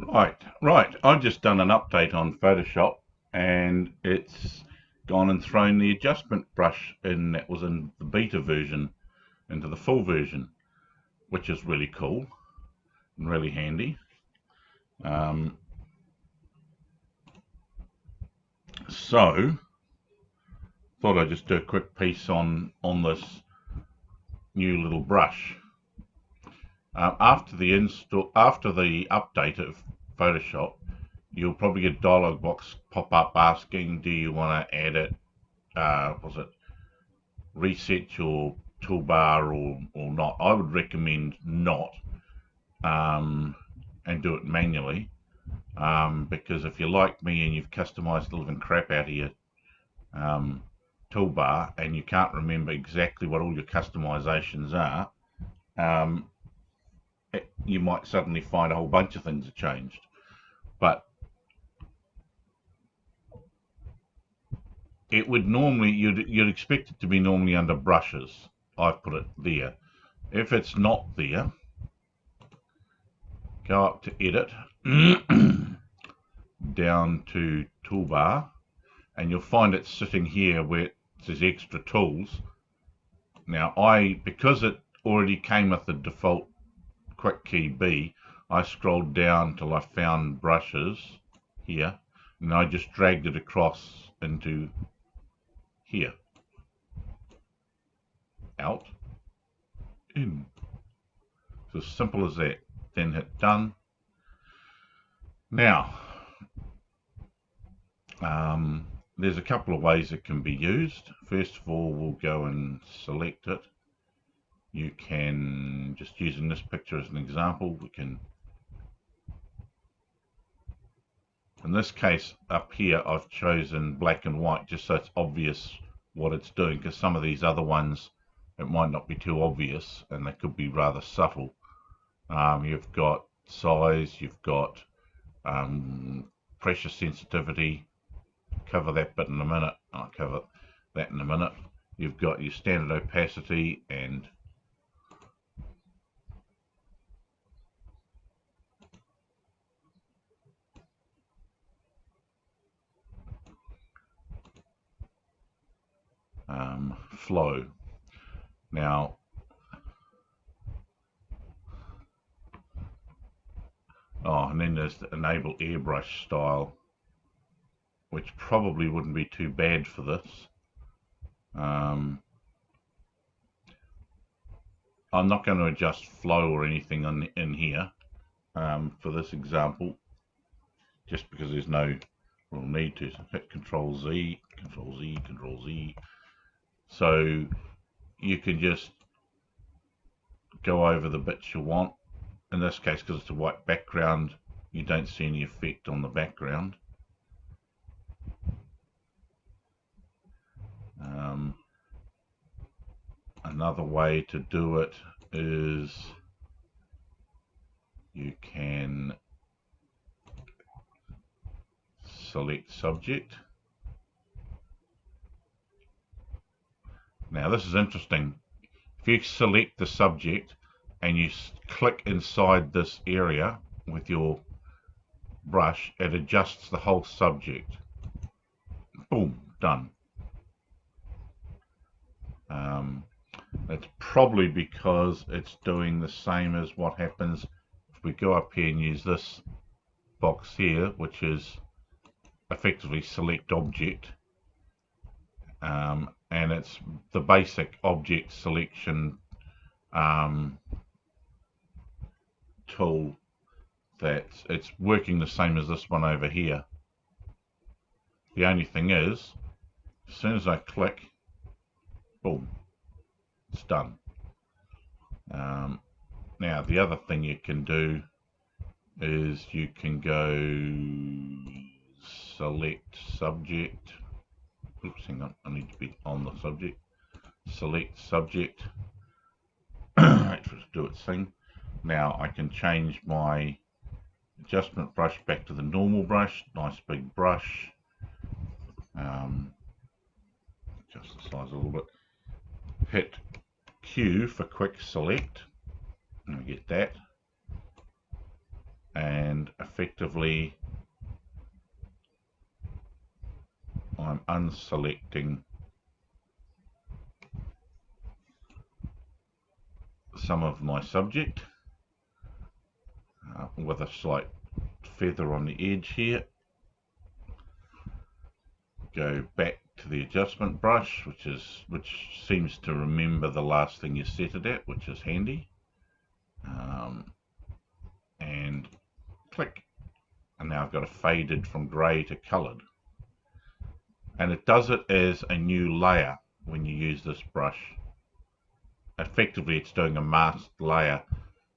Right. I've just done an update on Photoshop and it's gone and thrown the adjustment brush in that was in the beta version into the full version, which is really cool and really handy. Um, so, thought I'd just do a quick piece on this new little brush. After the update of Photoshop, you'll probably get a dialog box pop up asking, do you want to add it? Was it reset your toolbar or not? I would recommend not, and do it manually, because if you're like me and you've customized the living crap out of your um, toolbar and you can't remember exactly what all your customizations are, um, you might suddenly find a whole bunch of things have changed. But it would normally, you'd expect it to be normally under brushes. I've put it there. If it's not there, go up to edit, down to toolbar, and you'll find it sitting here where it says extra tools. Now because it already came with the default quick key B, I scrolled down till I found brushes here, and I just dragged it across into here. Out, in. It's as simple as that. Then hit done. Now, there's a couple of ways it can be used. First of all, we'll go and select it. You can, just using this picture as an example, we can, in this case up here, I've chosen black and white just so it's obvious what it's doing, because some of these other ones, it might not be too obvious and they could be rather subtle. You've got size, you've got pressure sensitivity, cover that bit in a minute. I'll cover that in a minute. You've got your standard opacity and flow. Now, and then there's the enable airbrush style, which probably wouldn't be too bad for this. I'm not going to adjust flow or anything in here for this example, just because there's no real need to. So hit Control Z, Control Z, Control Z. So you can just go over the bits you want. In this case, because it's a white background, you don't see any effect on the background. Another way to do it is you can select subject. Now this is interesting. If you select the subject and you click inside this area with your brush, it adjusts the whole subject. Boom, done. It's probably because it's doing the same as what happens if we go up here and use this box here, which is effectively select object, and it's the basic object selection tool that it's working the same as this one over here. The only thing is, as soon as I click, boom, it's done. Now the other thing you can do is you can go select subject. Oops, hang on, I need to be on the subject. Select subject. Let's do its thing. Now I can change my adjustment brush back to the normal brush. Nice big brush. Adjust the size a little bit. Hit Q for quick select. And we get that. and effectively I'm unselecting some of my subject with a slight feather on the edge here. Go back to the adjustment brush, which seems to remember the last thing you set it at, which is handy. And click, and now I've got it faded from grey to coloured. And it does it as a new layer when you use this brush. Effectively, it's doing a masked layer.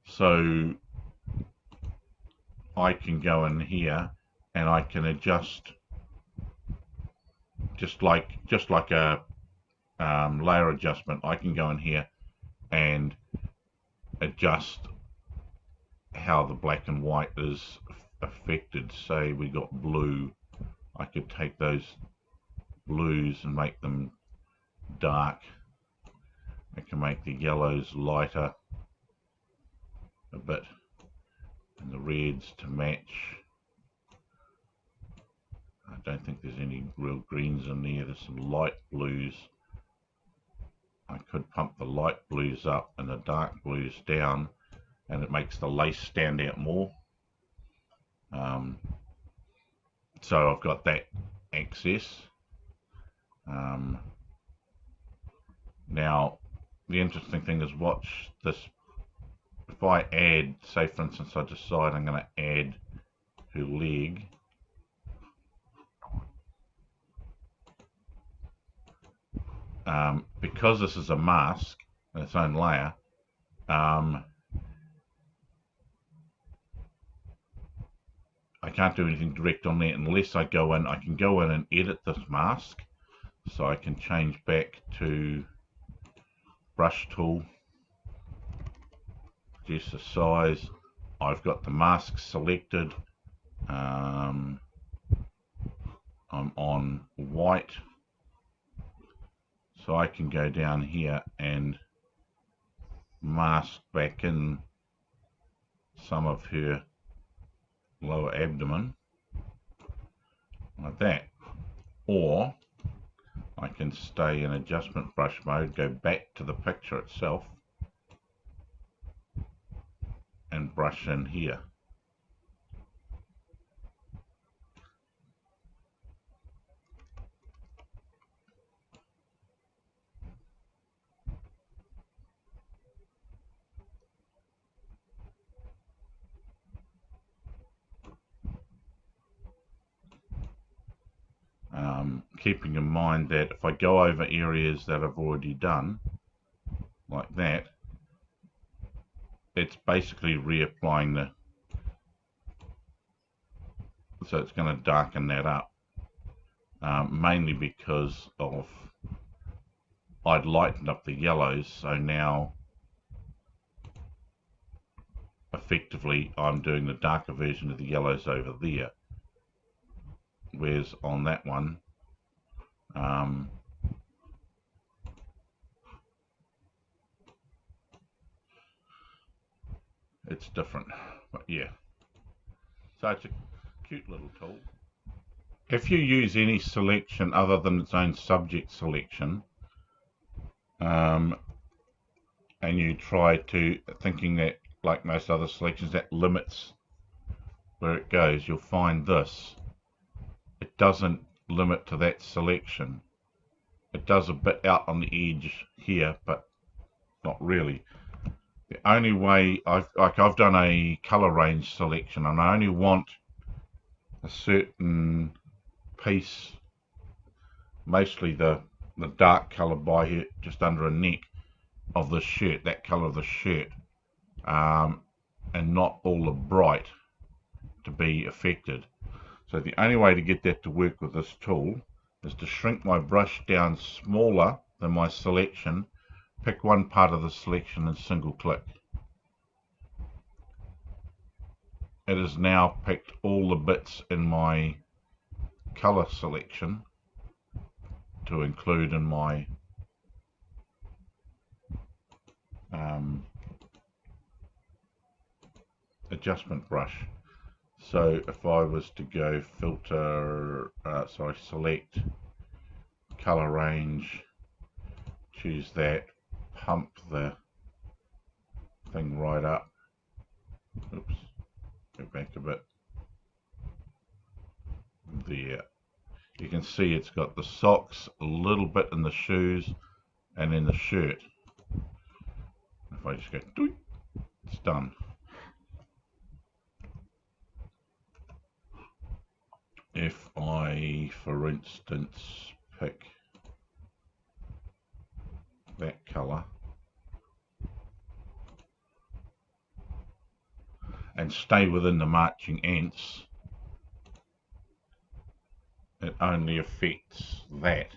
So I can go in here and I can adjust just like a layer adjustment. I can go in here and adjust how the black and white is affected. Say we got blue, I could take those blues and make them dark. I can make the yellows lighter a bit and the reds to match. I don't think there's any real greens in there. There's some light blues. I could pump the light blues up and the dark blues down, and it makes the lace stand out more. So I've got that access. Now the interesting thing is, watch this. If I add, say for instance I decide I'm going to add her leg, because this is a mask in its own layer, I can't do anything direct on that unless I go in. I can go in and edit this mask, so I can change back to brush tool, adjust the size. I've got the mask selected. I'm on white, so I can go down here and mask back in some of her lower abdomen like that. Or I can stay in adjustment brush mode, go back to the picture itself and brush in here. Keeping in mind that if I go over areas that I've already done, like that, it's basically reapplying the, so it's going to darken that up, mainly because of I'd lightened up the yellows, so now effectively I'm doing the darker version of the yellows over there, whereas on that one it's different. But yeah, so it's a cute little tool. If you use any selection other than its own subject selection, and you try to, thinking that like most other selections that limits where it goes, you'll find this, it doesn't limit to that selection. It does a bit out on the edge here, but not really. The only way I've done a color range selection, and I only want a certain piece, mostly the dark color by here, just under a neck of the shirt, that color of the shirt, and not all the bright to be affected. So the only way to get that to work with this tool is to shrink my brush down smaller than my selection, pick one part of the selection and single click. It has now picked all the bits in my color selection to include in my adjustment brush. So if I was to go filter, select color range, choose that, pump the thing right up. Oops, go back a bit. There. You can see it's got the socks, a little bit in the shoes, and in the shirt. If I just go, doink, it's done. If I, for instance, pick that color and stay within the marching ants, it only affects that.